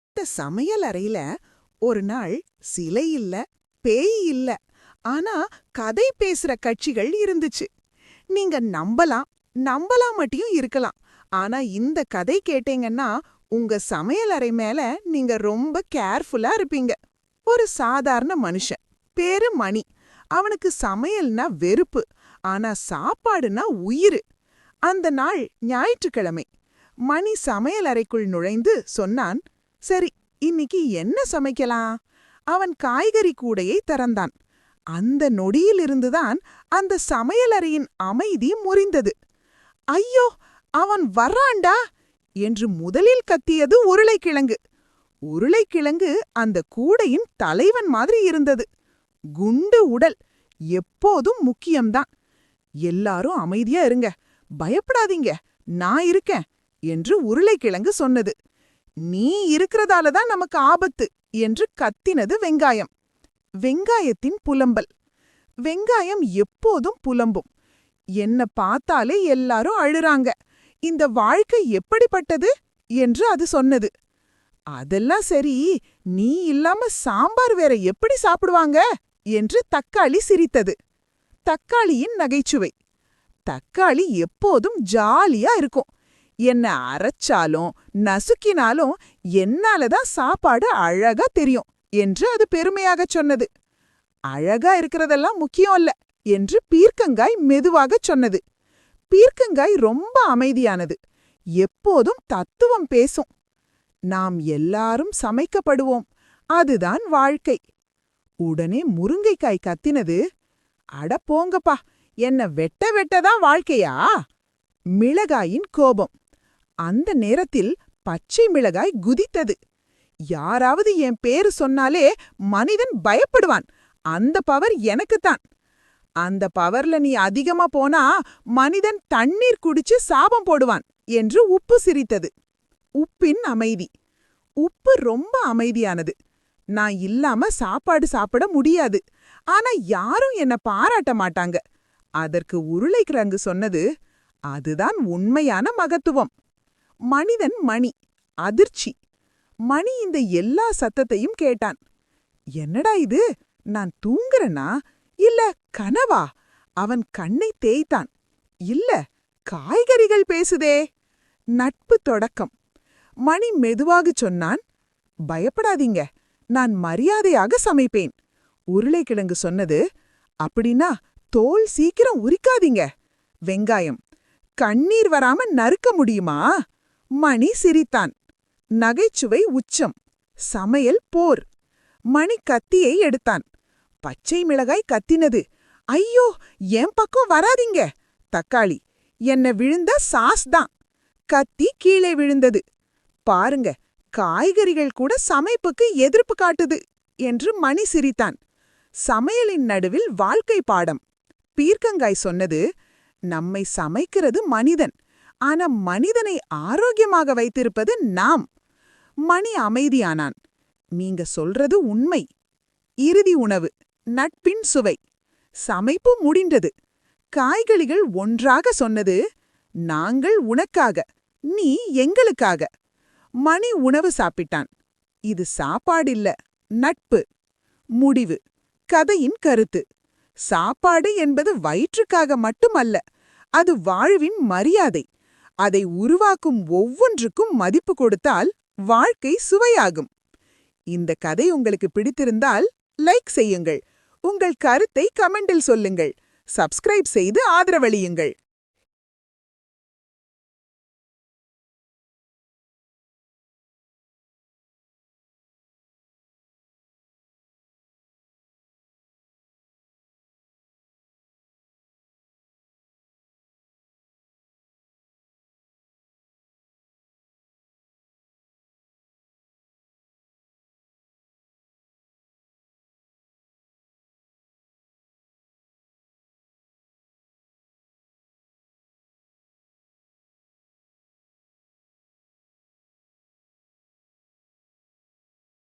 இந்த சமையல் அறையில ஒரு நாள் சிலை இல்ல, பேய் இல்ல, ஆனா கதை பேசுற கட்சிகள் இருந்துச்சு. நீங்க நம்பலாம் மட்டும் இருக்கலாம். ஆனா இந்த கதை கேட்டீங்கன்னா உங்க சமையல் அறை மேல நீங்க ரொம்ப கேர்ஃபுல்லா இருப்பீங்க. ஒரு சாதாரண மனுஷன், பேரு மணி. அவனுக்கு சமையல்னா வெறுப்பு, ஆனா சாப்பாடுனா உயிரு. அந்த நாள் ஞாயிற்றுக்கிழமை. மணி சமையல் அறைக்குள் நுழைந்து சொன்னான், சரி, இன்னைக்கு என்ன சமைக்கலாம்? அவன் காய்கறி கூடையை திறந்தான். அந்த நொடியிலிருந்துதான் அந்த சமையலறையின் அமைதி முறிந்தது. ஐயோ, அவன் வர்றான்டா என்று முதலில் கத்தியது உருளைக்கிழங்கு. உருளைக்கிழங்கு அந்த கூடையின் தலைவன் மாதிரி இருந்தது. குண்டு உடல், எப்போதும் முக்கியம்தான். எல்லாரும் அமைதியா இருங்க, பயப்படாதீங்க, நான் இருக்கேன் என்று உருளைக்கிழங்கு சொன்னது. நீ இருக்கிறதாலதான் நமக்கு ஆபத்து என்று கத்தினது வெங்காயம். வெங்காயத்தின் புலம்பல். வெங்காயம் எப்போதும் புலம்பும். என்ன பார்த்தாலே எல்லாரும் அழுறாங்க, இந்த வாழ்க்கை எப்படிப்பட்டது என்று அது சொன்னது. அதெல்லாம் சரி, நீ இல்லாம சாம்பார் வேற எப்படி சாப்பிடுவாங்க என்று தக்காளி சிரித்தது. தக்காளியின் நகைச்சுவை. தக்காளி எப்போதும் ஜாலியா இருக்கும். என்ன அரைச்சாலும் நசுக்கினாலும் என்னாலதான் சாப்பாடு அழகா தெரியும் என்று அது பெருமையாகச் சொன்னது. அழகா இருக்கிறதெல்லாம் முக்கியம் இல்ல என்று பீர்க்கங்காய் மெதுவாகச் சொன்னது. பீர்க்கங்காய் ரொம்ப அமைதியானது. எப்போதும் தத்துவம் பேசும். நாம் எல்லாரும் சமைக்கப்படுவோம், அதுதான் வாழ்க்கை. உடனே முருங்கைக்காய் கத்தினது, அட போங்கப்பா, என்ன வெட்டதான் வாழ்க்கையா? மிளகாயின் கோபம். அந்த நேரத்தில் பச்சை மிளகாய் குதித்தது. யாராவது என் பேரு சொன்னாலே மனிதன் பயப்படுவான். அந்த பவர் எனக்குத்தான். அந்த பவர்ல நீ அதிகமா போனா மனிதன் தண்ணீர் குடிச்சு சாபம் போடுவான் என்று உப்பு சிரித்தது. உப்பின் அமைதி. உப்பு ரொம்ப அமைதியானது. நான் இல்லாம சாப்பாடு சாப்பிட முடியாது, ஆனா யாரும் என்ன பாராட்ட மாட்டாங்க. அதற்கு உருளைக்கிழங்கு சொன்னது, அதுதான் உண்மையான மகத்துவம். மனிதன் மணி. அதிர்ச்சி. மணி இந்த எல்லா சத்தத்தையும் கேட்டான். என்னடா இது, நான் தூங்குறனா இல்ல கனவா? அவன் கண்ணை தேய்த்தான். இல்ல, காய்கறிகள் பேசுதே. நட்பு தொடக்கம். மணி மெதுவாகச் சொன்னான், பயப்படாதீங்க, நான் மரியாதையாக சமைப்பேன். உருளைக்கிழங்கு சொன்னது, அப்படின்னா தோல் சீக்கிரம் உரிக்காதீங்க. வெங்காயம், கண்ணீர் வராம நறுக்க முடியுமா? மணி சிரித்தான். நகைச்சுவை உச்சம். சமையல் போர். மணி கத்தியை எடுத்தான். பச்சை மிளகாய் கத்தினது, ஐயோ, என் பக்கம் வராதீங்க. தக்காளி, என்ன விழுந்த சாஸ் தான். கத்தி கீழே விழுந்தது. பாருங்க, காய்கறிகள் கூட சமைப்புக்கு எதிர்ப்பு காட்டுது என்று மணி சிரித்தான். சமையலின் நடுவில் வாழ்க்கை பாடம். பீர்க்கங்காய் சொன்னது, நம்மை சமைக்கிறது மனிதன், ஆனா மனிதனை ஆரோக்கியமாக வைத்திருப்பது நாம். மணி அமைதியானான். நீங்க சொல்றது உண்மை. இறுதி உணவு. நட்பின் சுவை. சமைப்பு முடிந்தது. காய்கறிகள் ஒன்றாக சொன்னது, நாங்கள் உனக்காக, நீ எங்களுக்காக. மணி உணவு சாப்பிட்டான். இது சாப்பாடில்ல, நட்பு. முடிவு. கதையின் கருத்து. சாப்பாடு என்பது வயிற்றுக்காக மட்டுமல்ல, அது வாழ்வின் மரியாதை. அதை உருவாக்கும் ஒவ்வொன்றுக்கும் மதிப்பு கொடுத்தால் வாழ்க்கை சுவையாகும். இந்த கதை உங்களுக்கு பிடித்திருந்தால் லைக் செய்யுங்கள். உங்கள் கருத்தை கமெண்டில் சொல்லுங்கள். சப்ஸ்கிரைப் செய்து ஆதரவளியுங்கள்.